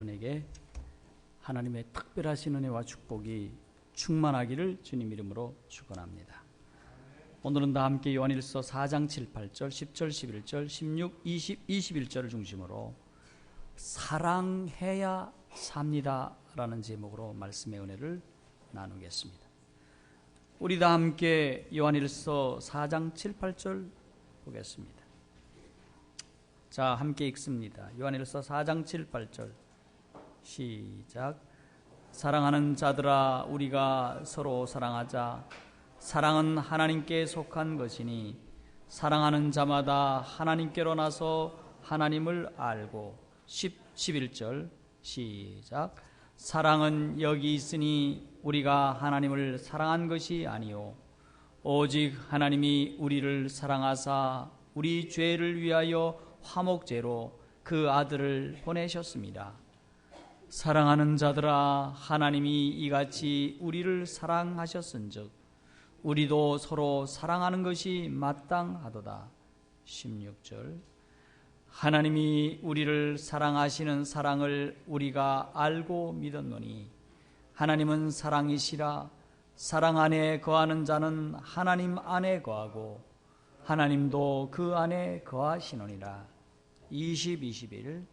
여러분에게 하나님의 특별하신 은혜와 축복이 충만하기를 주님 이름으로 축원합니다. 오늘은 다 함께 요한일서 4장 7, 8절, 10절, 11절, 16, 20, 21절을 중심으로 사랑해야 삽니다 라는 제목으로 말씀의 은혜를 나누겠습니다. 우리 다 함께 요한일서 4장 7, 8절 보겠습니다. 자, 함께 읽습니다. 요한일서 4장 7, 8절 시작. 사랑하는 자들아, 우리가 서로 사랑하자. 사랑은 하나님께 속한 것이니 사랑하는 자마다 하나님께로 나서 하나님을 알고. 11절 시작. 사랑은 여기 있으니 우리가 하나님을 사랑한 것이 아니요 오직 하나님이 우리를 사랑하사 우리 죄를 위하여 화목제로 그 아들을 보내셨습니다. 사랑하는 자들아, 하나님이 이같이 우리를 사랑하셨은즉 우리도 서로 사랑하는 것이 마땅하도다. 16절. 하나님이 우리를 사랑하시는 사랑을 우리가 알고 믿었노니 하나님은 사랑이시라. 사랑 안에 거하는 자는 하나님 안에 거하고 하나님도 그 안에 거하시느니라. 20, 21.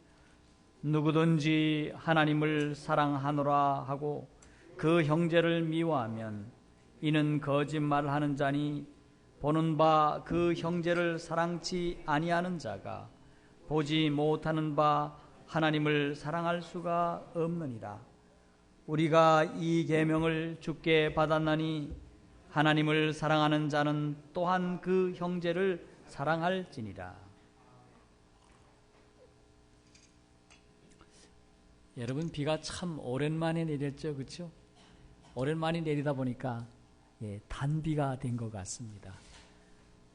누구든지 하나님을 사랑하노라 하고 그 형제를 미워하면 이는 거짓말하는 자니 보는 바 그 형제를 사랑치 아니하는 자가 보지 못하는 바 하나님을 사랑할 수가 없느니라. 우리가 이 계명을 주께 받았나니 하나님을 사랑하는 자는 또한 그 형제를 사랑할지니라. 여러분, 비가 참 오랜만에 내렸죠, 그렇죠? 오랜만에 내리다 보니까 단비가 된 것 같습니다.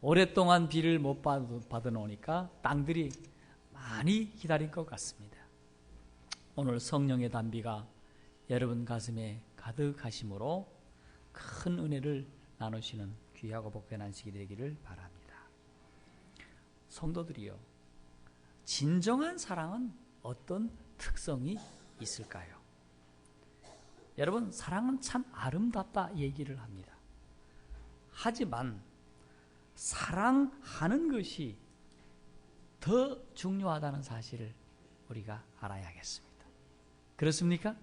오랫동안 비를 못 받아놓으니까 땅들이 많이 기다린 것 같습니다. 오늘 성령의 단비가 여러분 가슴에 가득하심으로 큰 은혜를 나누시는 귀하고 복된 시기 되기를 바랍니다. 성도들이요, 진정한 사랑은 어떤 특성이 있을까요? 여러분, 사랑은 참 아름답다 얘기를 합니다. 하지만 사랑하는 것이 더 중요하다는 사실을 우리가 알아야겠습니다. 그렇습니까?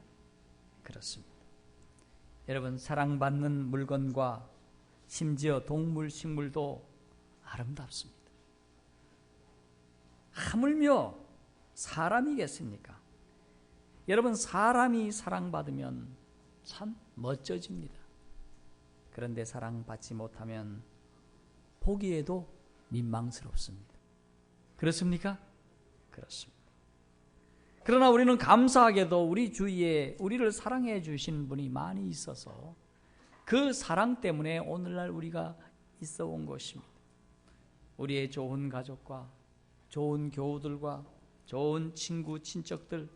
그렇습니다. 여러분, 사랑받는 물건과 심지어 동물, 식물도 아름답습니다. 하물며 사람이겠습니까? 여러분, 사람이 사랑받으면 참 멋져집니다. 그런데 사랑받지 못하면 보기에도 민망스럽습니다. 그렇습니까? 그렇습니다. 그러나 우리는 감사하게도 우리 주위에 우리를 사랑해 주신 분이 많이 있어서 그 사랑 때문에 오늘날 우리가 있어 온 것입니다. 우리의 좋은 가족과 좋은 교우들과 좋은 친구, 친척들,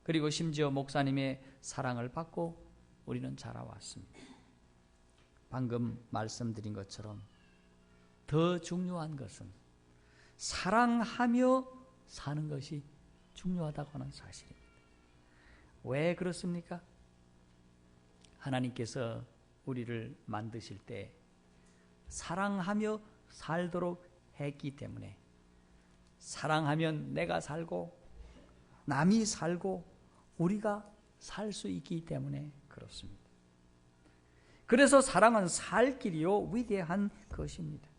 그리고 심지어 목사님의 사랑을 받고 우리는 자라왔습니다. 방금 말씀드린 것처럼 더 중요한 것은 사랑하며 사는 것이 중요하다고 하는 사실입니다. 왜 그렇습니까? 하나님께서 우리를 만드실 때 사랑하며 살도록 했기 때문에, 사랑하면 내가 살고 남이 살고 우리가 살 수 있기 때문에 그렇습니다. 그래서 사랑은 살 길이요 위대한 것입니다.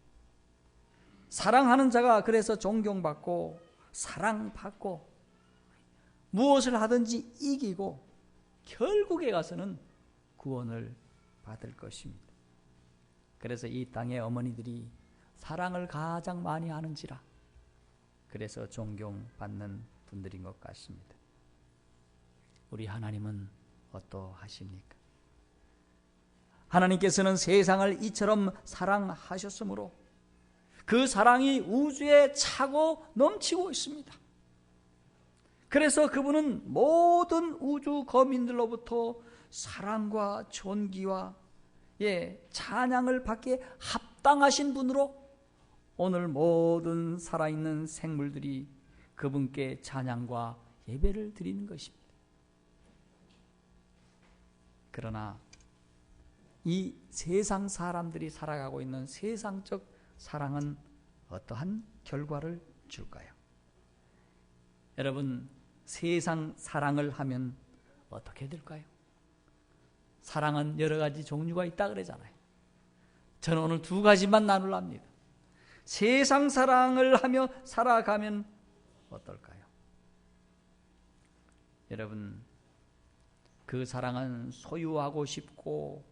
사랑하는 자가 그래서 존경받고 사랑받고 무엇을 하든지 이기고 결국에 가서는 구원을 받을 것입니다. 그래서 이 땅의 어머니들이 사랑을 가장 많이 하는지라 그래서 존경받는 분들인 것 같습니다. 우리 하나님은 어떠하십니까? 하나님께서는 세상을 이처럼 사랑하셨으므로 그 사랑이 우주에 차고 넘치고 있습니다. 그래서 그분은 모든 우주 거민들로부터 사랑과 존귀와 찬양을 받기에 합당하신 분으로 오늘 모든 살아있는 생물들이 그분께 찬양과 예배를 드리는 것입니다. 그러나 이 세상 사람들이 살아가고 있는 세상적 사랑은 어떠한 결과를 줄까요? 여러분, 세상 사랑을 하면 어떻게 될까요? 사랑은 여러 가지 종류가 있다 그러잖아요. 저는 오늘 두 가지만 나누랍니다. 세상 사랑을 하며 살아가면 어떨까요? 여러분, 그 사랑은 소유하고 싶고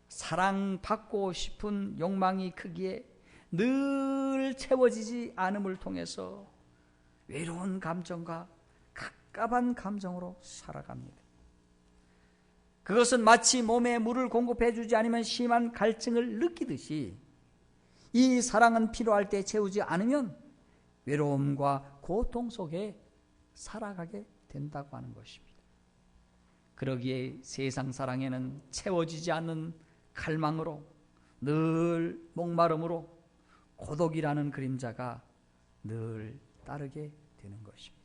사랑받고 싶은 욕망이 크기에 늘 채워지지 않음을 통해서 외로운 감정과 갑갑한 감정으로 살아갑니다. 그것은 마치 몸에 물을 공급해 주지 않으면 심한 갈증을 느끼듯이 이 사랑은 필요할 때 채우지 않으면 외로움과 고통 속에 살아가게 된다고 하는 것입니다. 그러기에 세상 사랑에는 채워지지 않는 갈망으로 늘 목마름으로 고독이라는 그림자가 늘 따르게 되는 것입니다.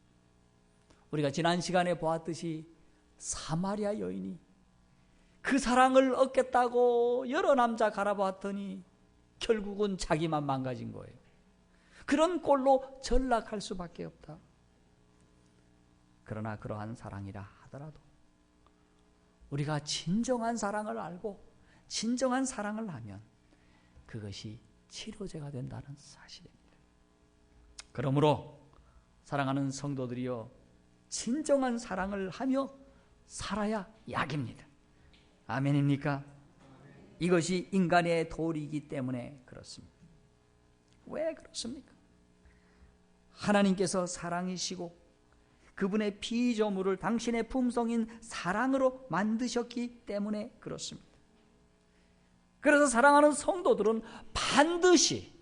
우리가 지난 시간에 보았듯이 사마리아 여인이 그 사랑을 얻겠다고 여러 남자 갈아보았더니 결국은 자기만 망가진 거예요. 그런 꼴로 전락할 수밖에 없다. 그러나 그러한 사랑이라 하더라도 우리가 진정한 사랑을 알고 진정한 사랑을 하면 그것이 치료제가 된다는 사실입니다. 그러므로 사랑하는 성도들이여, 진정한 사랑을 하며 살아야 약입니다. 아멘입니까? 이것이 인간의 도리이기 때문에 그렇습니다. 왜 그렇습니까? 하나님께서 사랑이시고 그분의 피조물을 당신의 품성인 사랑으로 만드셨기 때문에 그렇습니다. 그래서 사랑하는 성도들은 반드시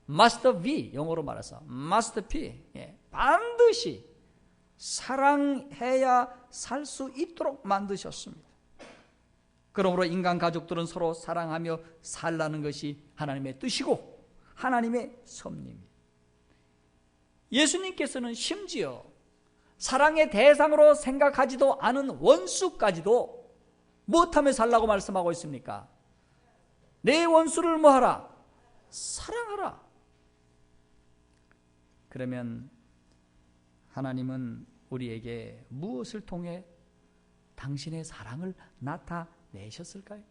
must be, 영어로 말해서 must be, 반드시 사랑해야 살 수 있도록 만드셨습니다. 그러므로 인간 가족들은 서로 사랑하며 살라는 것이 하나님의 뜻이고 하나님의 섭리입니다. 예수님께서는 심지어 사랑의 대상으로 생각하지도 않은 원수까지도 무엇하며 살라고 말씀하고 있습니까? 내 원수를 뭐하라? 사랑하라. 그러면 하나님은 우리에게 무엇을 통해 당신의 사랑을 나타내셨을까요?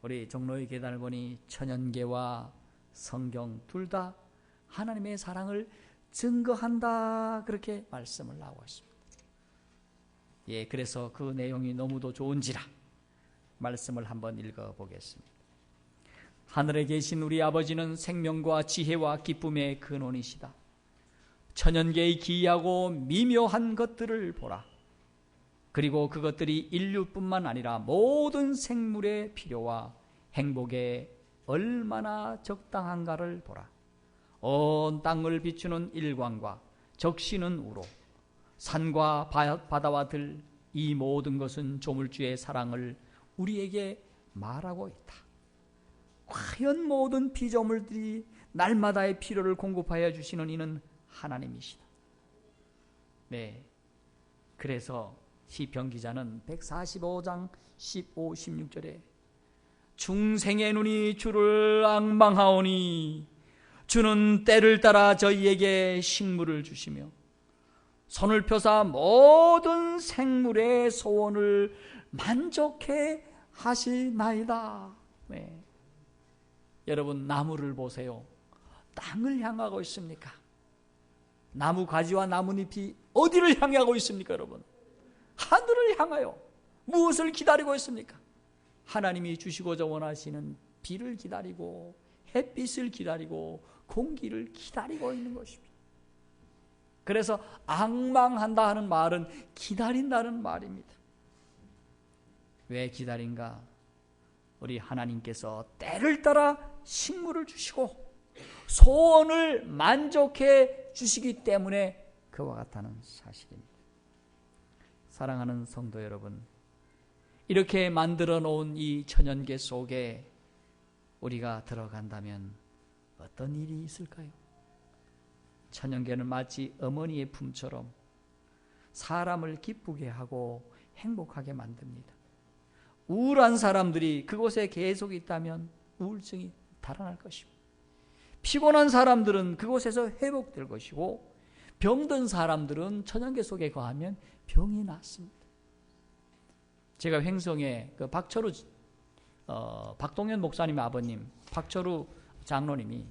우리 종로의 계단을 보니 천연계와 성경 둘 다 하나님의 사랑을 증거한다, 그렇게 말씀을 하고 있습니다. 그래서 그 내용이 너무도 좋은지라 말씀을 한번 읽어보겠습니다. 하늘에 계신 우리 아버지는 생명과 지혜와 기쁨의 근원이시다. 천연계의 기이하고 미묘한 것들을 보라. 그리고 그것들이 인류뿐만 아니라 모든 생물의 필요와 행복에 얼마나 적당한가를 보라. 온 땅을 비추는 일광과 적시는 우로, 산과 바다와 들, 이 모든 것은 조물주의 사랑을 우리에게 말하고 있다. 과연 모든 피조물들이 날마다의 필요를 공급하여 주시는 이는 하나님이시다. 그래서 시편 기자는 145장 15, 16절에 중생의 눈이 주를 앙망하오니 주는 때를 따라 저희에게 식물을 주시며 손을 펴사 모든 생물의 소원을 만족해 하시나이다. 여러분, 나무를 보세요. 땅을 향하고 있습니까? 나무 가지와 나뭇잎이 어디를 향하고 있습니까, 여러분? 하늘을 향하여 무엇을 기다리고 있습니까? 하나님이 주시고자 원하시는 비를 기다리고 햇빛을 기다리고 공기를 기다리고 있는 것입니다. 그래서 앙망한다 하는 말은 기다린다는 말입니다. 왜 기다린가? 우리 하나님께서 때를 따라 식물을 주시고 소원을 만족해 주시기 때문에 그와 같다는 사실입니다. 사랑하는 성도 여러분, 이렇게 만들어 놓은 이 천연계 속에 우리가 들어간다면 어떤 일이 있을까요? 천연계는 마치 어머니의 품처럼 사람을 기쁘게 하고 행복하게 만듭니다. 우울한 사람들이 그곳에 계속 있다면 우울증이 달아날 것입니다. 피곤한 사람들은 그곳에서 회복될 것이고 병든 사람들은 천연계 속에 거하면 병이 낫습니다. 제가 횡성에 그 박철우 박동현 목사님의 아버님 박철우 장로님이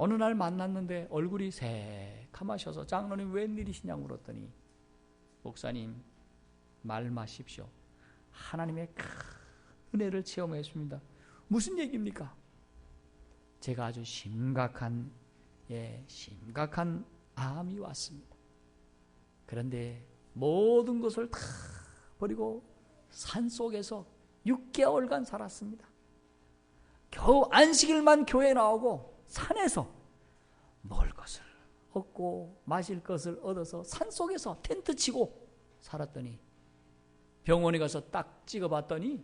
어느 날 만났는데 얼굴이 새카마셔서 장로님 웬일이시냐고 물었더니 목사님 말 마십시오. 하나님의 큰 은혜를 체험했습니다. 무슨 얘기입니까? 제가 아주 심각한 암이 왔습니다. 그런데 모든 것을 다 버리고 산속에서 6개월간 살았습니다. 겨우 안식일만 교회에 나오고 산에서 먹을 것을 얻고 마실 것을 얻어서 산속에서 텐트 치고 살았더니 병원에 가서 딱 찍어봤더니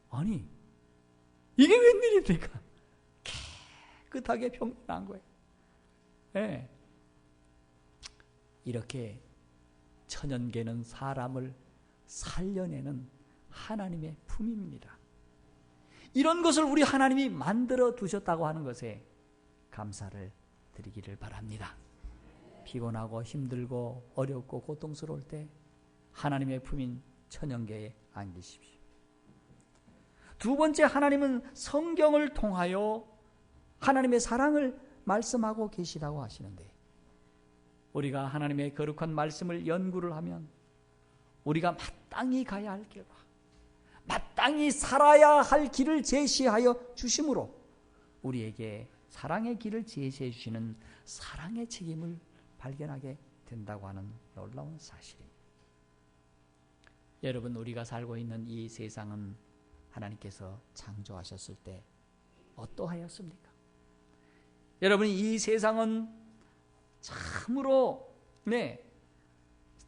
아니 이게 웬일입니까? 깨끗하게 병이 난 거예요. 네. 이렇게 천연계는 사람을 살려내는 하나님의 품입니다. 이런 것을 우리 하나님이 만들어 두셨다고 하는 것에 감사를 드리기를 바랍니다. 피곤하고 힘들고 어렵고 고통스러울 때 하나님의 품인 천연계에 안기십시오. 두 번째, 하나님은 성경을 통하여 하나님의 사랑을 말씀하고 계시다고 하시는데, 우리가 하나님의 거룩한 말씀을 연구를 하면 우리가 마땅히 가야 할 길과 마땅히 살아야 할 길을 제시하여 주심으로 우리에게 사랑의 길을 제시해 주시는 사랑의 책임을 발견하게 된다고 하는 놀라운 사실입니다. 여러분, 우리가 살고 있는 이 세상은 하나님께서 창조하셨을 때 어떠하였습니까? 여러분, 이 세상은 참으로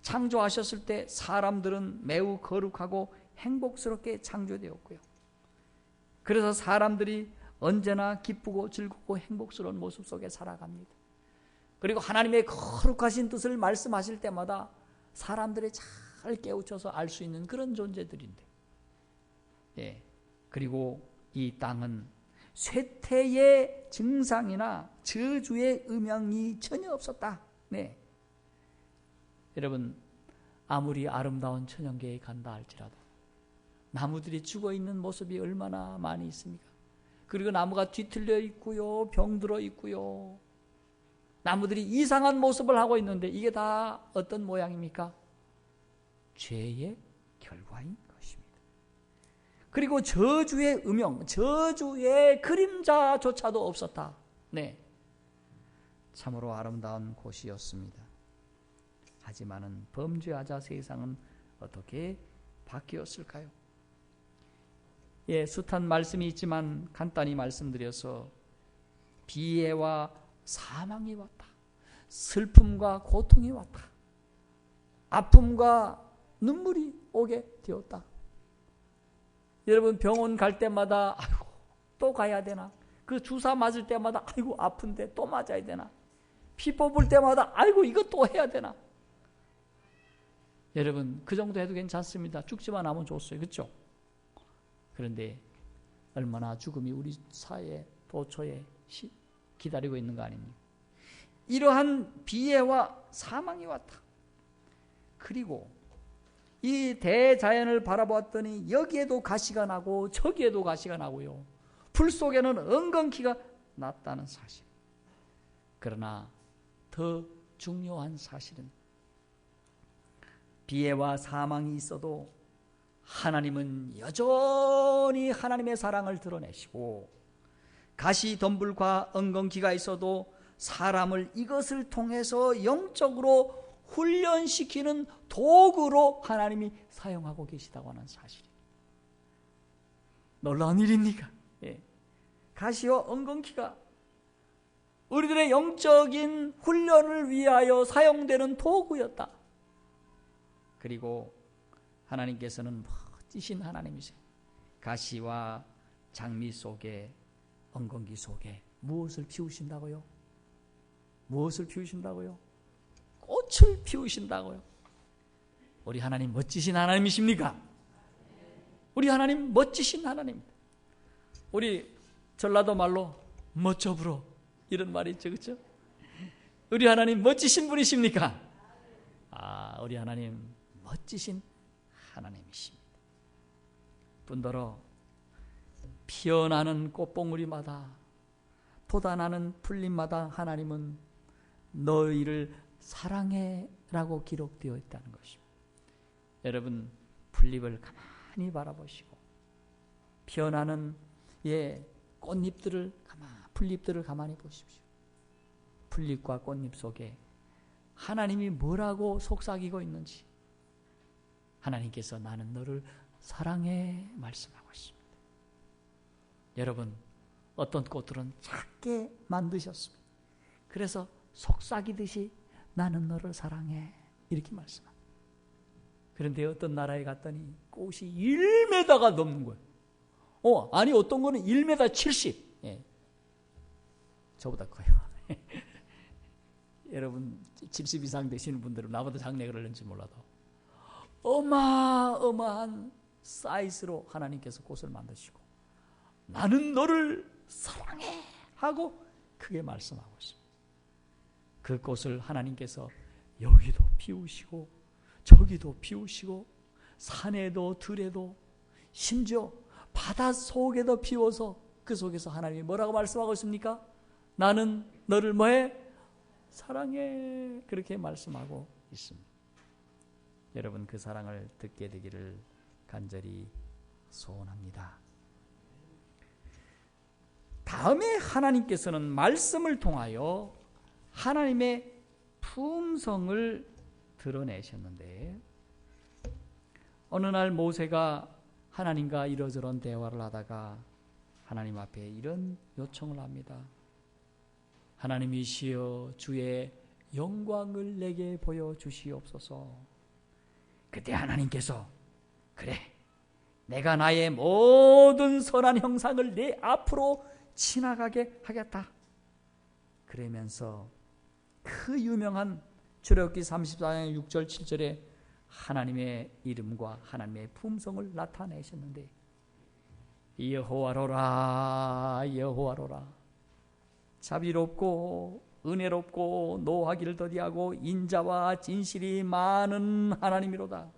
창조하셨을 때 사람들은 매우 거룩하고 행복스럽게 창조되었고요. 그래서 사람들이 언제나 기쁘고 즐겁고 행복스러운 모습 속에 살아갑니다. 그리고 하나님의 거룩하신 뜻을 말씀하실 때마다 사람들이 잘 깨우쳐서 알 수 있는 그런 존재들인데, 그리고 이 땅은 쇠퇴의 증상이나 저주의 음향이 전혀 없었다. 여러분, 아무리 아름다운 천연계에 간다 할지라도 나무들이 죽어있는 모습이 얼마나 많이 있습니까? 그리고 나무가 뒤틀려 있고요, 병들어 있고요, 나무들이 이상한 모습을 하고 있는데 이게 다 어떤 모양입니까? 죄의 결과인 것입니다. 그리고 저주의 음영, 저주의 그림자조차도 없었다. 참으로 아름다운 곳이었습니다. 하지만은 범죄하자 세상은 어떻게 바뀌었을까요? 숱한 말씀이 있지만 간단히 말씀드려서 비애와 사망이 왔다. 슬픔과 고통이 왔다. 아픔과 눈물이 오게 되었다. 여러분, 병원 갈 때마다 아이고 또 가야 되나? 그 주사 맞을 때마다 아이고 아픈데 또 맞아야 되나? 피 뽑을 때마다 아이고 이거 또 해야 되나? 여러분, 그 정도 해도 괜찮습니다. 죽지만 않으면 좋았어요. 그렇죠? 그런데 얼마나 죽음이 우리 사회에 도처에 기다리고 있는 거 아닙니까? 이러한 비애와 사망이 왔다. 그리고 이 대자연을 바라보았더니 여기에도 가시가 나고 저기에도 가시가 나고요, 풀 속에는 엉겅퀴가 났다는 사실. 그러나 더 중요한 사실은 비애와 사망이 있어도 하나님은 여전히 하나님의 사랑을 드러내시고, 가시덤불과 엉겅퀴가 있어도 사람을 이것을 통해서 영적으로 훈련시키는 도구로 하나님이 사용하고 계시다고 하는 사실입니다. 놀라운 일입니까? 가시와 엉겅퀴가 우리들의 영적인 훈련을 위하여 사용되는 도구였다. 그리고 하나님께서는 멋지신 하나님이세요. 가시와 장미 속에 엉겅퀴 속에 무엇을 피우신다고요? 무엇을 피우신다고요? 꽃을 피우신다고요. 우리 하나님 멋지신 하나님이십니까? 우리 하나님 멋지신 하나님입니다. 우리 전라도 말로 멋져 불어 이런 말이 있죠, 그렇죠? 우리 하나님 멋지신 분이십니까? 우리 하나님 멋지신 하나님이십니다. 뿐더러 피어나는 꽃봉우리마다 돋아나는 풀잎마다 하나님은 너희를 사랑해 라고 기록되어 있다는 것입니다. 여러분, 풀잎을 가만히 바라보시고 피어나는 꽃잎들을 풀잎들을 가만히 보십시오. 풀잎과 꽃잎 속에 하나님이 뭐라고 속삭이고 있는지 하나님께서 나는 너를 사랑해 말씀하고 있습니다. 여러분, 어떤 꽃들은 작게 만드셨습니다. 그래서 속삭이듯이 나는 너를 사랑해 이렇게 말씀합니다. 그런데 어떤 나라에 갔더니 꽃이 1m가 넘는 거예요. 아니 어떤 거는 1m 70. 저보다 커요. 여러분 70 이상 되시는 분들은 나보다 작네 그러는지 몰라도 어마어마한 사이즈로 하나님께서 꽃을 만드시고 나는 너를 사랑해 하고 크게 말씀하고 있습니다. 그 꽃을 하나님께서 여기도 피우시고 저기도 피우시고 산에도 들에도 심지어 바닷속에도 피워서 그 속에서 하나님이 뭐라고 말씀하고 있습니까? 나는 너를 뭐해? 사랑해. 그렇게 말씀하고 있습니다. 여러분 그 사랑을 듣게 되기를 간절히 소원합니다. 다음에 하나님께서는 말씀을 통하여 하나님의 품성을 드러내셨는데 어느 날 모세가 하나님과 이러저런 대화를 하다가 하나님 앞에 이런 요청을 합니다. 하나님이시여 주의 영광을 내게 보여주시옵소서. 그때 하나님께서 그래 내가 나의 모든 선한 형상을 내 앞으로 지나가게 하겠다. 그러면서 그 유명한 출애굽기 34장 6절 7절에 하나님의 이름과 하나님의 품성을 나타내셨는데 여호와로라 여호와로라 자비롭고 은혜롭고 노하기를 더디하고 인자와 진실이 많은 하나님이로다.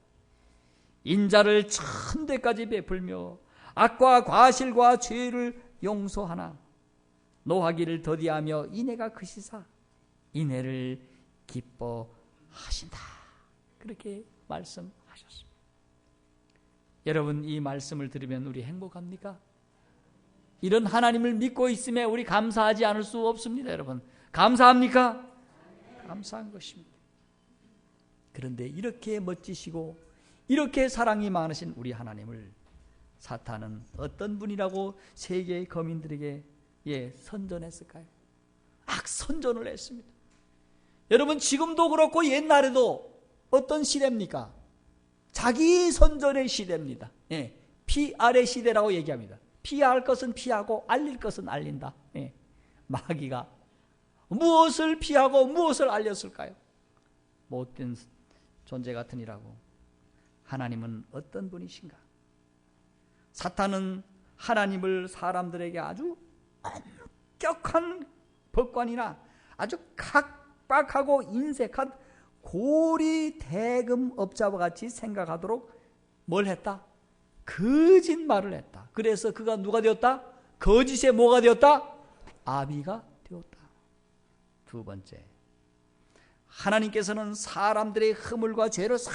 인자를 천대까지 베풀며 악과 과실과 죄를 용서하나 노하기를 더디하며 인애가 크시사 인애를 기뻐하신다. 그렇게 말씀하셨습니다. 여러분 이 말씀을 들으면 우리 행복합니까? 이런 하나님을 믿고 있음에 우리 감사하지 않을 수 없습니다. 여러분 감사합니까? 감사한 것입니다. 그런데 이렇게 멋지시고 이렇게 사랑이 많으신 우리 하나님을 사탄은 어떤 분이라고 세계의 거민들에게 선전했을까요? 악선전을 했습니다. 여러분 지금도 그렇고 옛날에도 어떤 시대입니까? 자기 선전의 시대입니다. PR의 시대라고 얘기합니다. 피할 것은 피하고 알릴 것은 알린다. 마귀가 무엇을 피하고 무엇을 알렸을까요? 못된 존재 같으니라고. 하나님은 어떤 분이신가? 사탄은 하나님을 사람들에게 아주 엄격한 법관이나 아주 각박하고 인색한 고리대금업자와 같이 생각하도록 뭘 했다? 거짓말을 했다. 그래서 그가 누가 되었다? 거짓의 뭐가 되었다? 아비가 되었다. 두 번째, 하나님께서는 사람들의 허물과 죄를 싹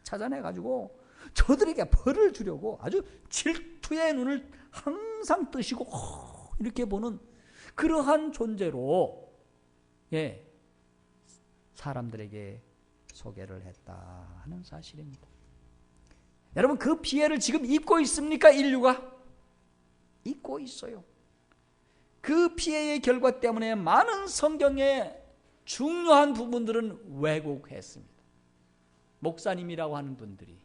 찾아내가지고 저들에게 벌을 주려고 아주 질투의 눈을 항상 뜨시고 이렇게 보는 그러한 존재로 사람들에게 소개를 했다 하는 사실입니다. 여러분 그 피해를 지금 입고 있습니까? 인류가? 입고 있어요. 그 피해의 결과 때문에 많은 성경의 중요한 부분들은 왜곡했습니다. 목사님이라고 하는 분들이,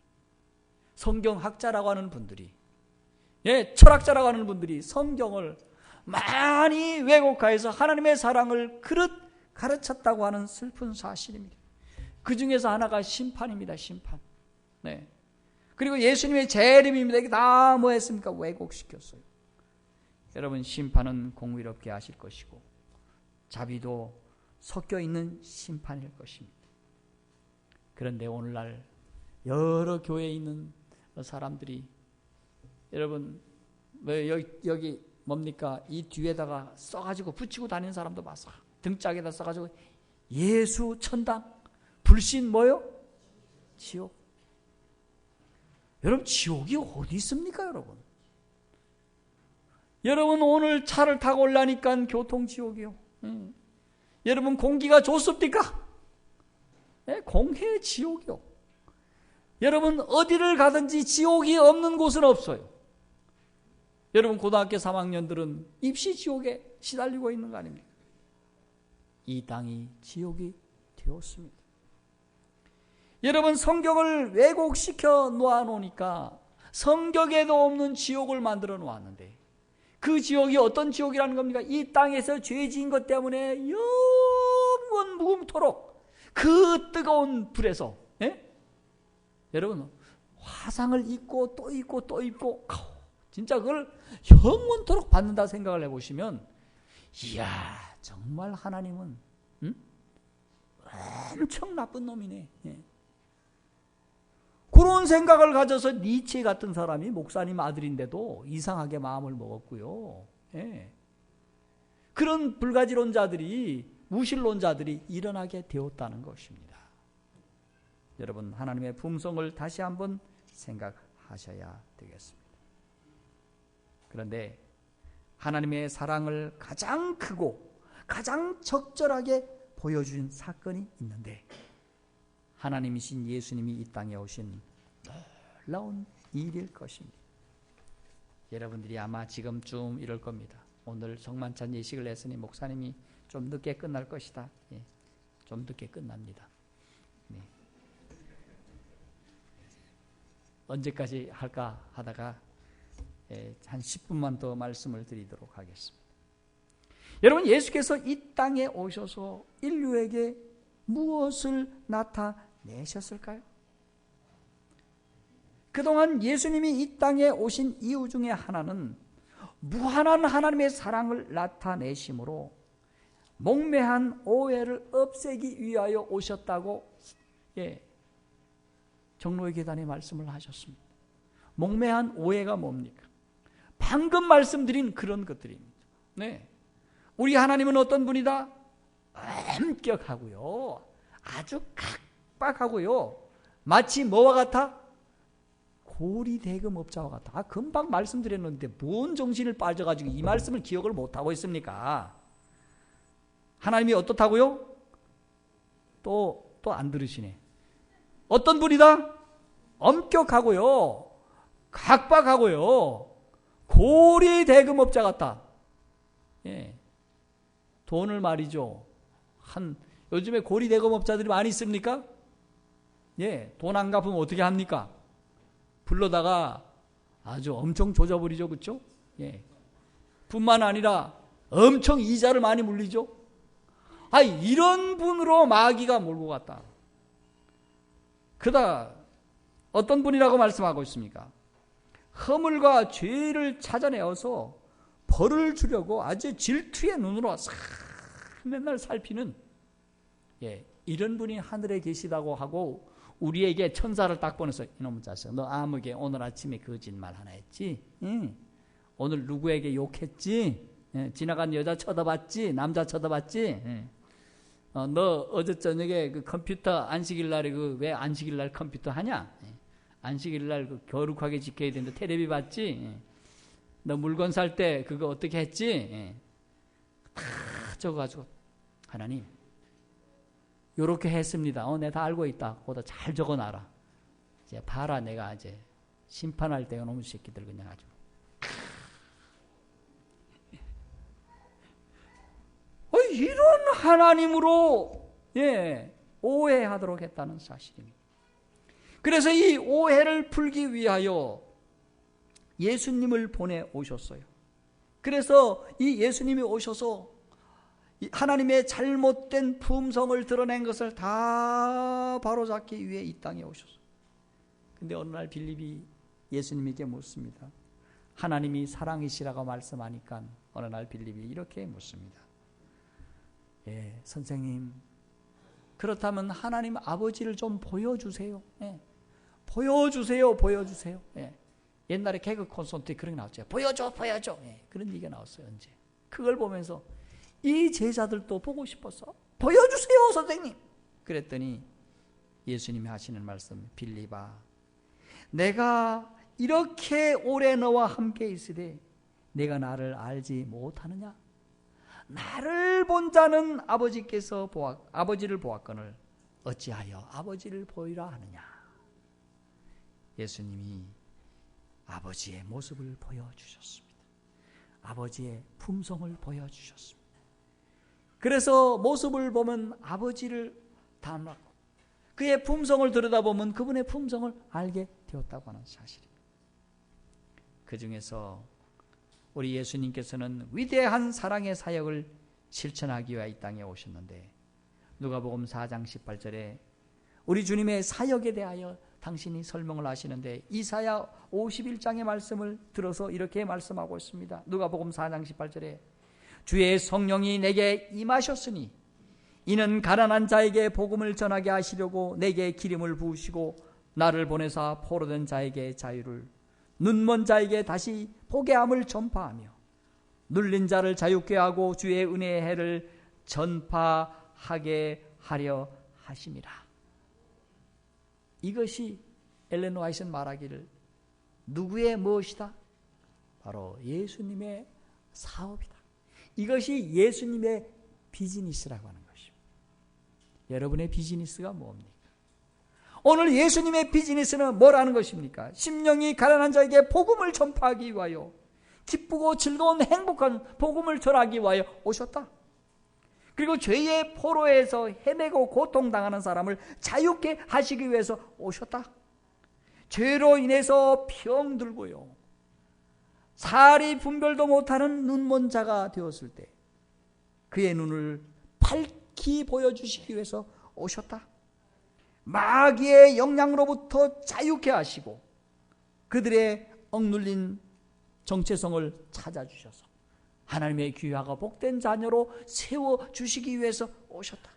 성경학자라고 하는 분들이, 철학자라고 하는 분들이 성경을 많이 왜곡하여서 하나님의 사랑을 그릇 가르쳤다고 하는 슬픈 사실입니다. 그 중에서 하나가 심판입니다. 심판. 네. 그리고 예수님의 재림입니다. 이게 다 뭐 했습니까? 왜곡시켰어요. 여러분, 심판은 공의롭게 하실 것이고 자비도 섞여 있는 심판일 것입니다. 그런데 오늘날 여러 교회에 있는 사람들이, 여러분 왜 여기 뭡니까? 이 뒤에다가 써가지고 붙이고 다니는 사람도 봤어. 등짝에다 써가지고 예수 천당, 불신 뭐요? 지옥. 여러분, 지옥이 어디 있습니까, 여러분? 여러분, 오늘 차를 타고 올라니까 교통지옥이요. 여러분, 공기가 좋습니까? 네, 공해 지옥이요. 여러분, 어디를 가든지 지옥이 없는 곳은 없어요. 여러분, 고등학교 3학년들은 입시 지옥에 시달리고 있는 거 아닙니까? 이 땅이 지옥이 되었습니다. 여러분, 성경을 왜곡시켜 놓으니까 성경에도 없는 지옥을 만들어 놓았는데, 그 지옥이 어떤 지옥이라는 겁니까? 이 땅에서 죄 지은 것 때문에 영원 무궁토록 그 뜨거운 불에서, 예? 여러분, 화상을 입고 또 입고 또 입고, 진짜 그걸 영원토록 받는다 생각을 해보시면, 이야, 정말 하나님은 엄청 나쁜 놈이네. 예. 그런 생각을 가져서 니체 같은 사람이 목사님 아들인데도 이상하게 마음을 먹었고요. 예. 그런 불가지론자들이, 무신론자들이 일어나게 되었다는 것입니다. 여러분, 하나님의 품성을 다시 한번 생각하셔야 되겠습니다. 그런데 하나님의 사랑을 가장 크고 가장 적절하게 보여준 사건이 있는데, 하나님이신 예수님이 이 땅에 오신 놀라운 일일 것입니다. 여러분들이 아마 지금쯤 이럴 겁니다. 오늘 성만찬 예식을 했으니 목사님이 좀 늦게 끝날 것이다. 예, 좀 늦게 끝납니다. 네. 언제까지 할까 하다가 한 10분만 더 말씀을 드리도록 하겠습니다. 여러분, 예수께서 이 땅에 오셔서 인류에게 무엇을 나타내셨을까요? 그동안 예수님이 이 땅에 오신 이유 중에 하나는 무한한 하나님의 사랑을 나타내심으로 목매한 오해를 없애기 위하여 오셨다고, 예, 종로의 계단에 말씀을 하셨습니다. 목매한 오해가 뭡니까? 방금 말씀드린 그런 것들입니다. 네. 우리 하나님은 어떤 분이다? 엄격하고요, 아주 각박하고요, 마치 뭐와 같아? 고리대금업자와 같아. 금방 말씀드렸는데 뭔 정신을 빠져가지고 이 말씀을 기억을 못하고 있습니까? 하나님이 어떻다고요? 또 안 들으시네. 어떤 분이다? 엄격하고요, 각박하고요, 고리대금업자 같다. 예. 돈을 말이죠. 요즘에 고리대금업자들이 많이 있습니까? 예. 돈 안 갚으면 어떻게 합니까? 불러다가 아주 엄청 조져버리죠. 그렇죠? 예. 뿐만 아니라 엄청 이자를 많이 물리죠. 이런 분으로 마귀가 몰고 갔다. 그다 어떤 분이라고 말씀하고 있습니까? 허물과 죄를 찾아내어서 벌을 주려고 아주 질투의 눈으로 맨날 살피는, 예, 이런 분이 하늘에 계시다고 하고 우리에게 천사를 딱 보내서, 이놈의 자식, 너 아무개 오늘 아침에 거짓말 하나 했지? 응? 오늘 누구에게 욕했지? 예, 지나간 여자 쳐다봤지? 남자 쳐다봤지? 예. 너 어제 저녁에 그 컴퓨터 안식일 날에 왜 안식일 날 컴퓨터 하냐? 예. 안식일 날 거룩하게 지켜야 되는데 텔레비 봤지? 예. 너 물건 살 때 그거 어떻게 했지? 예. 다 적어가지고, 하나님 요렇게 했습니다. 내가 다 알고 있다. 거기다 잘 적어놔라. 이제 봐라, 내가 이제 심판할 때 이놈의 새끼들 그냥 아주. 이런 하나님으로, 예, 오해하도록 했다는 사실입니다. 그래서 이 오해를 풀기 위하여 예수님을 보내 오셨어요. 그래서 이 예수님이 오셔서 하나님의 잘못된 품성을 드러낸 것을 다 바로잡기 위해 이 땅에 오셨어요. 근데 어느 날 빌립이 예수님에게 묻습니다. 하나님이 사랑이시라고 말씀하니까 어느 날 빌립이 이렇게 묻습니다. 선생님, 그렇다면 하나님 아버지를 좀 보여주세요. 보여주세요. 옛날에 개그 콘서트에 그런 게 나왔죠. 보여줘. 그런 얘기가 나왔어요. 언제? 그걸 보면서 이 제자들도 보고 싶어서 보여주세요, 선생님. 그랬더니 예수님이 하시는 말씀, 빌립아, 내가 이렇게 오래 너와 함께 있으되 내가 나를 알지 못하느냐? 나를 본 자는 아버지를 보았거늘 어찌하여 아버지를 보이라 하느냐? 예수님이 아버지의 모습을 보여주셨습니다. 아버지의 품성을 보여주셨습니다. 그래서 모습을 보면 아버지를 닮았고 그의 품성을 들여다보면 그분의 품성을 알게 되었다고 하는 사실입니다. 그 중에서 우리 예수님께서는 위대한 사랑의 사역을 실천하기 위해 이 땅에 오셨는데 누가복음 4장 18절에 우리 주님의 사역에 대하여 당신이 설명을 하시는데 이사야 51장의 말씀을 들어서 이렇게 말씀하고 있습니다. 누가복음 4장 18절에 주의 성령이 내게 임하셨으니 이는 가난한 자에게 복음을 전하게 하시려고 내게 기름을 부으시고 나를 보내사 포로된 자에게 자유를 눈먼 자에게 다시 보게 함을 전파하며 눌린 자를 자유케 하고 주의 은혜의 해를 전파하게 하려 하심이라. 이것이 엘렌 화이트는 말하기를 누구의 무엇이다? 바로 예수님의 사업이다. 이것이 예수님의 비즈니스라고 하는 것입니다. 여러분의 비즈니스가 뭡니까? 오늘 예수님의 비즈니스는 뭐라는 것입니까? 심령이 가난한 자에게 복음을 전파하기 위하여 기쁘고 즐거운 행복한 복음을 전하기 위하여 오셨다. 그리고 죄의 포로에서 헤매고 고통당하는 사람을 자유케 하시기 위해서 오셨다. 죄로 인해서 병들고요 살이 분별도 못하는 눈먼 자가 되었을 때 그의 눈을 밝히 보여주시기 위해서 오셨다. 마귀의 영향으로부터 자유케 하시고 그들의 억눌린 정체성을 찾아주셔서 하나님의 귀하고 복된 자녀로 세워주시기 위해서 오셨다.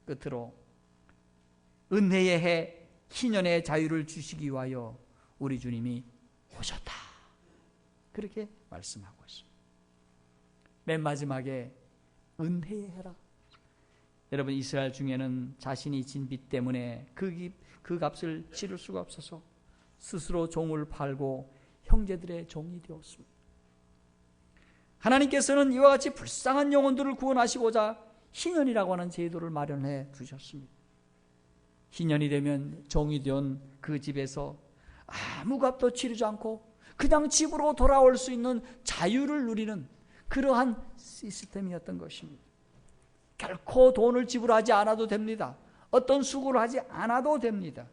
끝으로 은혜의 해 희년의 자유를 주시기 위하여 우리 주님이 오셨다. 그렇게 말씀하고 있습니다. 맨 마지막에 은혜의 해라. 여러분 이스라엘 중에는 자신이 진 빚 때문에 그 값을 치를 수가 없어서 스스로 종을 팔고 형제들의 종이 되었습니다. 하나님께서는 이와 같이 불쌍한 영혼들을 구원하시고자 희년이라고 하는 제도를 마련해 주셨습니다. 희년이 되면 종이 된 그 집에서 아무 값도 치르지 않고 그냥 집으로 돌아올 수 있는 자유를 누리는 그러한 시스템이었던 것입니다. 결코 돈을 지불하지 않아도 됩니다. 어떤 수고를 하지 않아도 됩니다.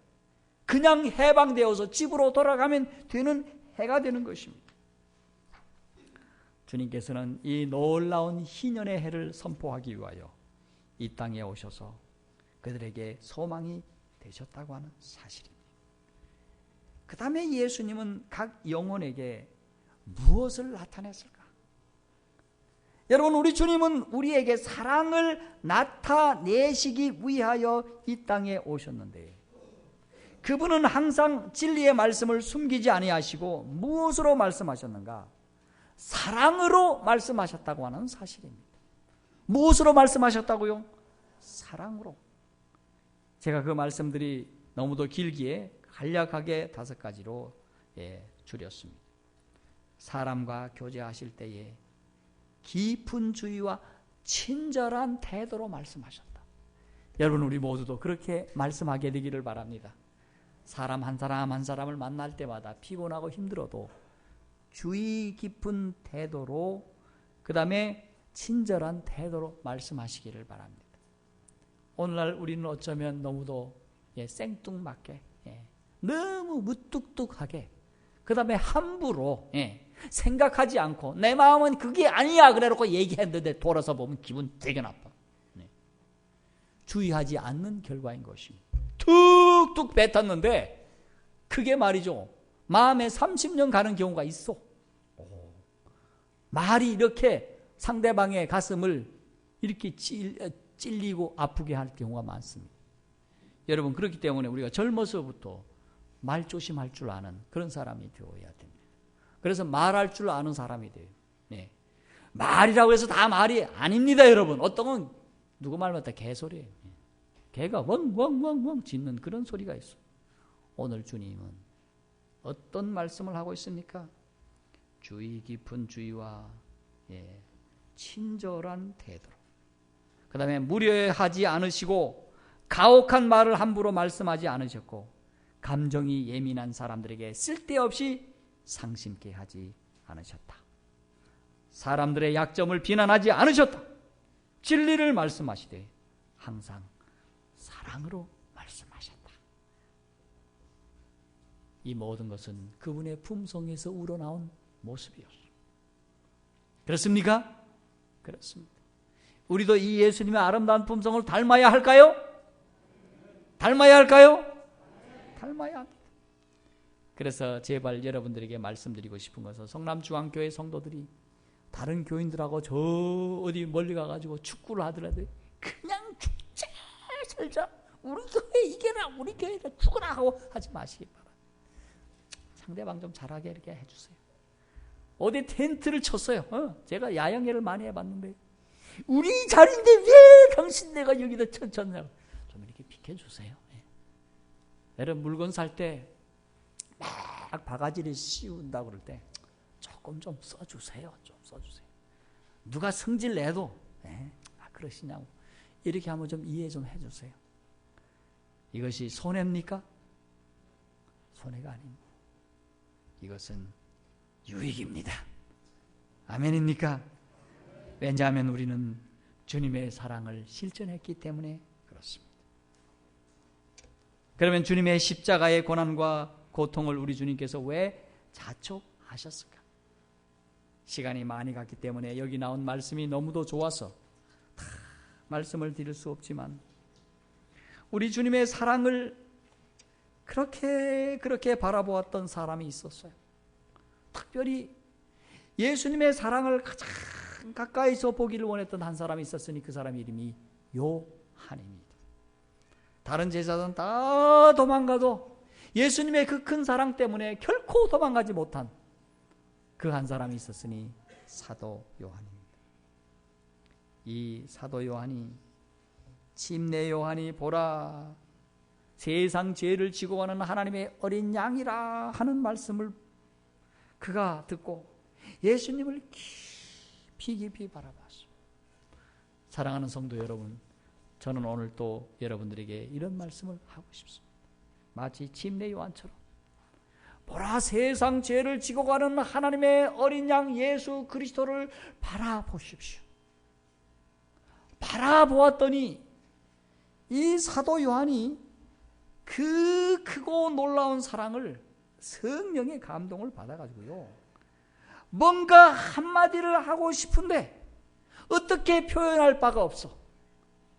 그냥 해방되어서 집으로 돌아가면 되는 해가 되는 것입니다. 주님께서는 이 놀라운 희년의 해를 선포하기 위하여 이 땅에 오셔서 그들에게 소망이 되셨다고 하는 사실입니다. 그 다음에 예수님은 각 영혼에게 무엇을 나타냈을까? 여러분 우리 주님은 우리에게 사랑을 나타내시기 위하여 이 땅에 오셨는데 그분은 항상 진리의 말씀을 숨기지 아니하시고 무엇으로 말씀하셨는가? 사랑으로 말씀하셨다고 하는 사실입니다. 무엇으로 말씀하셨다고요? 사랑으로. 제가 그 말씀들이 너무도 길기에 간략하게 5가지로 줄였습니다. 사람과 교제하실 때에 깊은 주의와 친절한 태도로 말씀하셨다. 여러분 우리 모두도 그렇게 말씀하게 되기를 바랍니다. 사람 한 사람 한 사람을 만날 때마다 피곤하고 힘들어도 주의 깊은 태도로 그 다음에 친절한 태도로 말씀하시기를 바랍니다. 오늘날 우리는 어쩌면 너무도 생뚱맞게 너무 무뚝뚝하게 그 다음에 함부로 생각하지 않고 내 마음은 그게 아니야 그래놓고 얘기했는데 돌아서 보면 기분 되게 나빠. 네. 주의하지 않는 결과인 것입니다. 툭툭 뱉었는데 그게 말이죠. 마음에 30년 가는 경우가 있어. 말이 이렇게 상대방의 가슴을 이렇게 찔리고 아프게 할 경우가 많습니다. 여러분, 그렇기 때문에 우리가 젊어서부터 말 조심할 줄 아는 그런 사람이 되어야 됩니다. 그래서 말할 줄 아는 사람이 돼요. 네. 말이라고 해서 다 말이 아닙니다, 여러분. 어떤 건 누구 말마다 개소리예요. 개가 웡웡웡웡 짖는 그런 소리가 있어요. 오늘 주님은 어떤 말씀을 하고 있습니까? 주의 깊은 주의와 친절한 태도로, 그 다음에 무례하지 않으시고 가혹한 말을 함부로 말씀하지 않으셨고 감정이 예민한 사람들에게 쓸데없이 상심케 하지 않으셨다. 사람들의 약점을 비난하지 않으셨다. 진리를 말씀하시되 항상 사랑으로 말씀하셨다. 이 모든 것은 그분의 품성에서 우러나온 모습이었습니다. 그렇습니까? 그렇습니다. 우리도 이 예수님의 아름다운 품성을 닮아야 할까요? 닮아야 할까요? 닮아야 합니다. 그래서 제발 여러분들에게 말씀드리고 싶은 것은 성남중앙교회 성도들이 다른 교인들하고 저 어디 멀리 가가지고 축구를 하더라도 그냥 축제 살자, 우리 교회 이겨라, 우리 교회가 죽어라 하고 하지 마시기 바랍니다. 상대방 좀 잘하게 이렇게 해주세요. 어디 텐트를 쳤어요. 제가 야영회를 많이 해봤는데 우리 자리인데 왜 당신 내가 여기다 쳤냐고 좀 이렇게 비켜주세요. 여러분, 물건 살 때 막 바가지를 씌운다고 그럴 때 조금 좀 써주세요. 좀 써주세요. 누가 성질 내도 그러시냐고 이렇게 한번 좀 이해 좀 해주세요. 이것이 손해입니까? 손해가 아닙니다. 이것은 유익입니다. 아멘입니까? 왜냐하면 우리는 주님의 사랑을 실천했기 때문에 그렇습니다. 그러면 주님의 십자가의 고난과 고통을 우리 주님께서 왜 자촉하셨을까? 시간이 많이 갔기 때문에 여기 나온 말씀이 너무도 좋아서 다 말씀을 드릴 수 없지만 우리 주님의 사랑을 그렇게 바라보았던 사람이 있었어요. 특별히 예수님의 사랑을 가장 가까이서 보기를 원했던 한 사람이 있었으니 그 사람 이름이 요한입니다. 다른 제자들은 다 도망가도 예수님의 그 큰 사랑 때문에 결코 도망가지 못한 그 한 사람이 있었으니 사도 요한입니다. 이 사도 요한이 침례 요한이 보라 세상 죄를 지고 가는 하나님의 어린 양이라 하는 말씀을 그가 듣고 예수님을 깊이 바라봤습니다. 사랑하는 성도 여러분, 저는 오늘 또 여러분들에게 이런 말씀을 하고 싶습니다. 마치 침례 요한처럼 보라 세상 죄를 지고 가는 하나님의 어린 양 예수 그리스도를 바라보십시오. 바라보았더니 이 사도 요한이 그 크고 놀라운 사랑을 성령의 감동을 받아가지고요, 뭔가 한마디를 하고 싶은데 어떻게 표현할 바가 없어.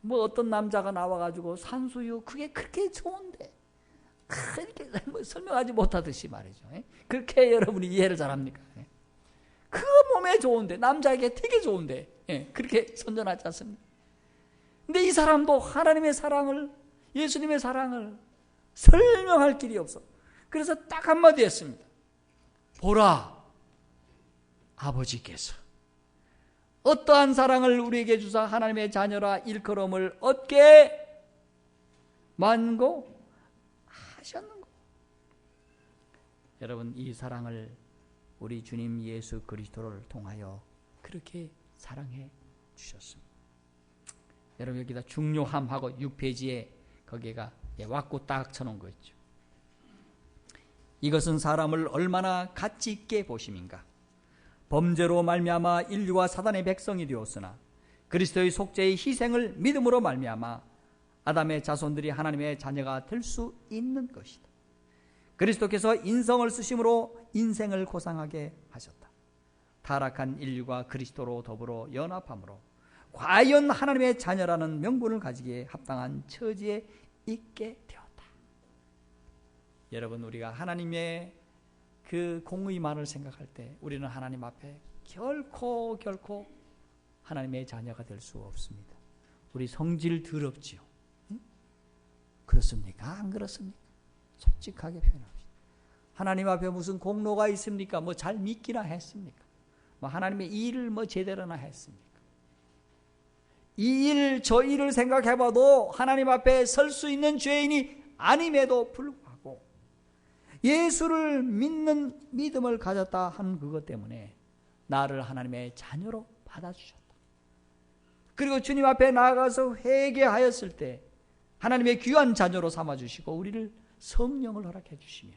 뭐 어떤 남자가 나와가지고 산수유 그게 그렇게 좋은데 이렇게 뭐 설명하지 못하듯이 말이죠. 그렇게 여러분이 이해를 잘합니까? 그 몸에 좋은데, 남자에게 되게 좋은데 그렇게 선전하지 않습니까? 근데 이 사람도 하나님의 사랑을, 예수님의 사랑을 설명할 길이 없어. 그래서 딱 한마디 했습니다. 보라, 아버지께서 어떠한 사랑을 우리에게 주사 하나님의 자녀라 일컬음을 얻게 만고 하셨는고. 여러분, 이 사랑을 우리 주님 예수 그리스도를 통하여 그렇게 사랑해 주셨습니다. 여러분, 여기다 중요함하고 6페이지에 거기가 왁구 딱 쳐놓은 거 있죠. 이것은 사람을 얼마나 가치 있게 보심인가. 범죄로 말미암아 인류와 사단의 백성이 되었으나 그리스도의 속죄의 희생을 믿음으로 말미암아 아담의 자손들이 하나님의 자녀가 될 수 있는 것이다. 그리스도께서 인성을 쓰심으로 인생을 고상하게 하셨다. 타락한 인류가 그리스도로 더불어 연합함으로 과연 하나님의 자녀라는 명분을 가지기에 합당한 처지에 있게 되었다. 여러분, 우리가 하나님의 그 공의만을 생각할 때 우리는 하나님 앞에 결코 하나님의 자녀가 될 수 없습니다. 우리 성질 더럽지요. 응? 그렇습니까? 안 그렇습니까? 솔직하게 표현합시다. 하나님 앞에 무슨 공로가 있습니까? 뭐 잘 믿기나 했습니까? 뭐 하나님의 일을 뭐 제대로나 했습니까? 이 일, 저 일을 생각해봐도 하나님 앞에 설 수 있는 죄인이 아님에도 불구하고 예수를 믿는 믿음을 가졌다 한 그것 때문에 나를 하나님의 자녀로 받아주셨다. 그리고 주님 앞에 나아가서 회개하였을 때 하나님의 귀한 자녀로 삼아주시고 우리를 성령을 허락해 주시며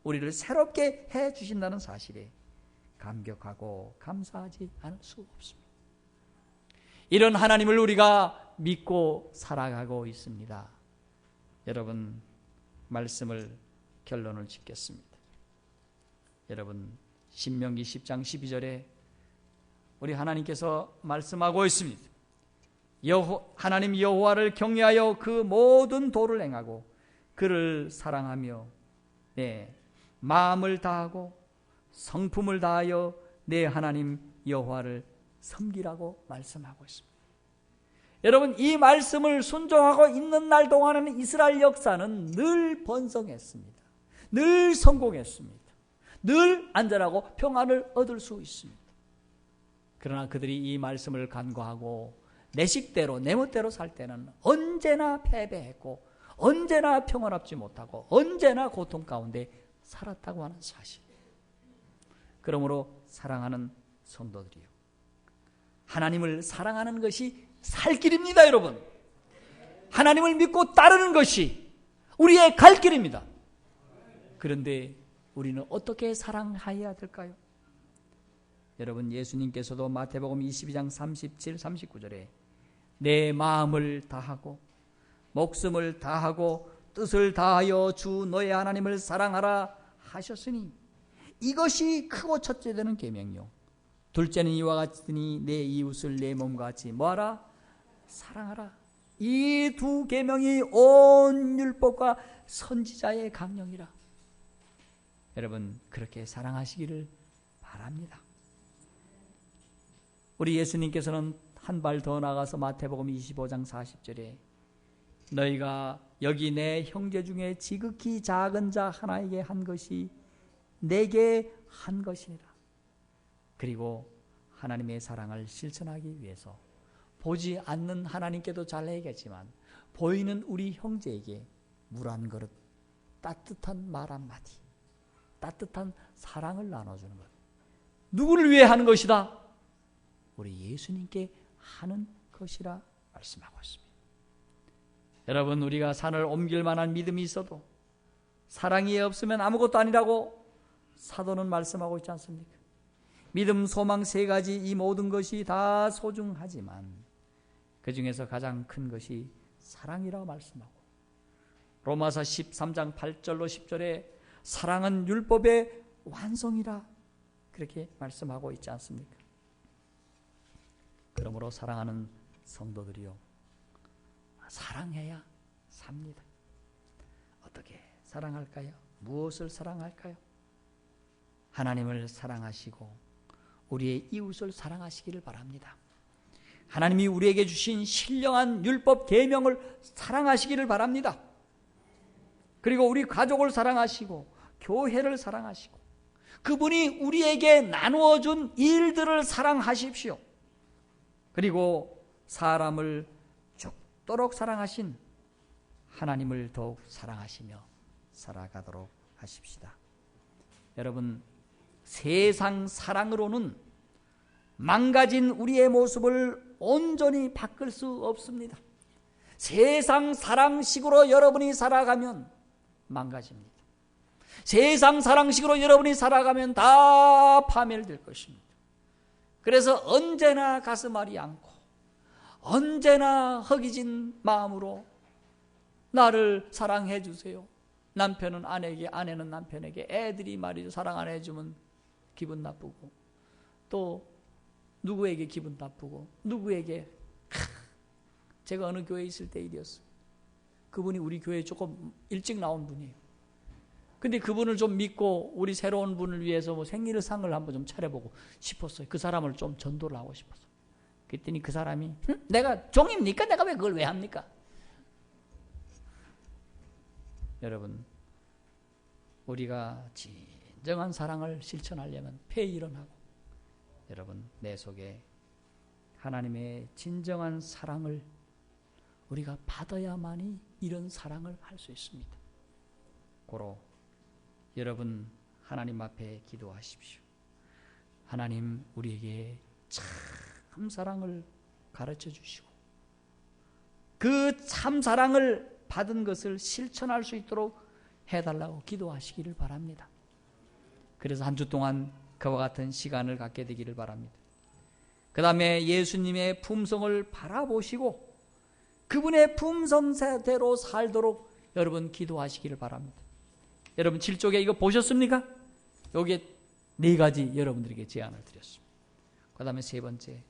우리를 새롭게 해 주신다는 사실에 감격하고 감사하지 않을 수 없습니다. 이런 하나님을 우리가 믿고 살아가고 있습니다. 여러분, 말씀을 결론을 짓겠습니다. 여러분, 신명기 10장 12절에 우리 하나님께서 말씀하고 있습니다. 하나님 여호와를 경외하여 그 모든 도를 행하고 그를 사랑하며 마음을 다하고 성품을 다하여 내 하나님 여호와를 섬기라고 말씀하고 있습니다. 여러분, 이 말씀을 순종하고 있는 날 동안에는 이스라엘 역사는 늘 번성했습니다. 늘 성공했습니다. 늘 안전하고 평안을 얻을 수 있습니다. 그러나 그들이 이 말씀을 간과하고 내 식대로 내 멋대로 살 때는 언제나 패배했고 언제나 평안하지 못하고 언제나 고통 가운데 살았다고 하는 사실. 그러므로 사랑하는 성도들이요, 하나님을 사랑하는 것이 살 길입니다. 여러분, 하나님을 믿고 따르는 것이 우리의 갈 길입니다. 그런데 우리는 어떻게 사랑해야 될까요? 여러분, 예수님께서도 마태복음 22장 37, 39절에 내 마음을 다하고 목숨을 다하고 뜻을 다하여 주 너의 하나님을 사랑하라 하셨으니 이것이 크고 첫째 되는 계명이요 둘째는 이와 같으니 내 이웃을 내 몸과 같이 뭐하라? 사랑하라. 이 두 계명이 온 율법과 선지자의 강령이라. 여러분, 그렇게 사랑하시기를 바랍니다. 우리 예수님께서는 한 발 더 나가서 마태복음 25장 40절에 너희가 여기 내 형제 중에 지극히 작은 자 하나에게 한 것이 내게 한 것이니라. 그리고 하나님의 사랑을 실천하기 위해서 보지 않는 하나님께도 잘 해야겠지만 보이는 우리 형제에게 물 한 그릇, 따뜻한 말 한마디, 따뜻한 사랑을 나눠주는 것. 누구를 위해 하는 것이다? 우리 예수님께 하는 것이라 말씀하고 있습니다. 여러분, 우리가 산을 옮길 만한 믿음이 있어도 사랑이 없으면 아무것도 아니라고 사도는 말씀하고 있지 않습니까? 믿음, 소망 세 가지, 이 모든 것이 다 소중하지만 그 중에서 가장 큰 것이 사랑이라고 말씀하고, 로마서 13장 8절로 10절에 사랑은 율법의 완성이라 그렇게 말씀하고 있지 않습니까? 그러므로 사랑하는 성도들이요, 사랑해야 삽니다. 어떻게 사랑할까요? 무엇을 사랑할까요? 하나님을 사랑하시고 우리의 이웃을 사랑하시기를 바랍니다. 하나님이 우리에게 주신 신령한 율법 계명을 사랑하시기를 바랍니다. 그리고 우리 가족을 사랑하시고 교회를 사랑하시고 그분이 우리에게 나누어 준 일들을 사랑하십시오. 그리고 사람을 죽도록 사랑하신 하나님을 더욱 사랑하시며 살아가도록 하십시다. 여러분, 세상 사랑으로는 망가진 우리의 모습을 온전히 바꿀 수 없습니다. 세상 사랑식으로 여러분이 살아가면 망가집니다. 세상 사랑식으로 여러분이 살아가면 다 파멸될 것입니다. 그래서 언제나 가슴 앓지 않고 언제나 허기진 마음으로 나를 사랑해 주세요. 남편은 아내에게, 아내는 남편에게, 애들이 말이죠, 사랑 안 해주면 기분 나쁘고, 또 누구에게 기분 나쁘고 누구에게 제가 어느 교회에 있을 때 일이었어요. 그분이 우리 교회에 조금 일찍 나온 분이에요. 근데 그분을 좀 믿고 우리 새로운 분을 위해서 뭐 생일상을 한번 좀 차려보고 싶었어요. 그 사람을 좀 전도를 하고 싶었어요. 그랬더니 그 사람이 내가 종입니까? 내가 왜 그걸 왜 합니까? 여러분, 우리가 진정한 사랑을 실천하려면 폐일원하고 여러분 내 속에 하나님의 진정한 사랑을 우리가 받아야만이 이런 사랑을 할 수 있습니다. 고로 여러분 하나님 앞에 기도하십시오. 하나님 우리에게 참 사랑을 가르쳐 주시고 그 참 사랑을 받은 것을 실천할 수 있도록 해달라고 기도하시기를 바랍니다. 그래서 한 주 동안 그와 같은 시간을 갖게 되기를 바랍니다. 그 다음에 예수님의 품성을 바라보시고 그분의 품성대로 살도록 여러분 기도하시기를 바랍니다. 여러분 7쪽에 이거 보셨습니까? 여기에 4가지 여러분들에게 제안을 드렸습니다. 그 다음에 3번째,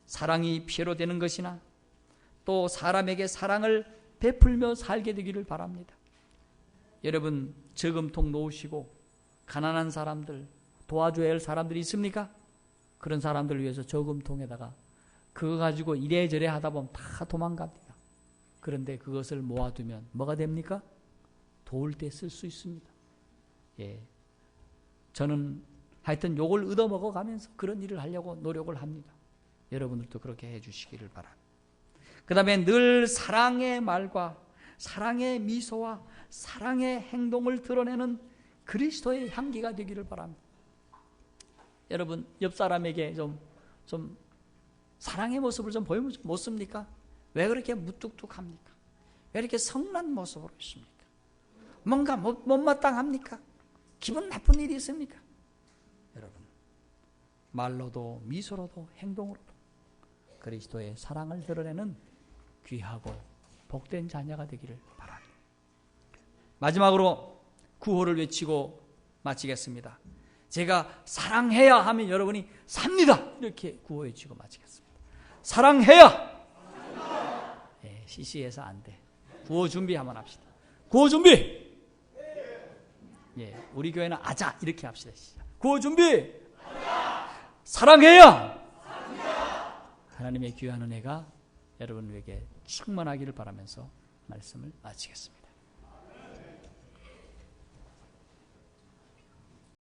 사랑이 피로 되는 것이나 또 사람에게 사랑을 베풀며 살게 되기를 바랍니다. 여러분 저금통 놓으시고 가난한 사람들 도와줘야 할 사람들이 있습니까? 그런 사람들을 위해서 저금통에다가 그거 가지고 이래저래 하다 보면 다 도망갑니다. 그런데 그것을 모아두면 뭐가 됩니까? 도울 때 쓸 수 있습니다. 예, 저는 하여튼 욕을 얻어먹어 가면서 그런 일을 하려고 노력을 합니다. 여러분들도 그렇게 해주시기를 바랍니다. 그 다음에 늘 사랑의 말과 사랑의 미소와 사랑의 행동을 드러내는 그리스도의 향기가 되기를 바랍니다. 여러분 옆 사람에게 좀 사랑의 모습을 좀 보이면 못 씁니까? 왜 그렇게 무뚝뚝합니까? 왜 이렇게 성난 모습으로 있습니까? 뭔가 못마땅합니까? 기분 나쁜 일이 있습니까? 여러분 말로도 미소로도 행동으로도 그리스도의 사랑을 드러내는 귀하고 복된 자녀가 되기를 바랍니다. 마지막으로 구호를 외치고 마치겠습니다. 제가 사랑해야 하면 여러분이 삽니다. 이렇게 구호 외치고 마치겠습니다. 사랑해야. 예, CC에서 안 돼. 구호 준비 한번 합시다. 구호 준비. 예, 우리 교회는 아자 이렇게 합시다. 구호 준비. 사랑해야. 하나님의 귀한 은혜가 여러분에게 충만하기를 바라면서 말씀을 마치겠습니다.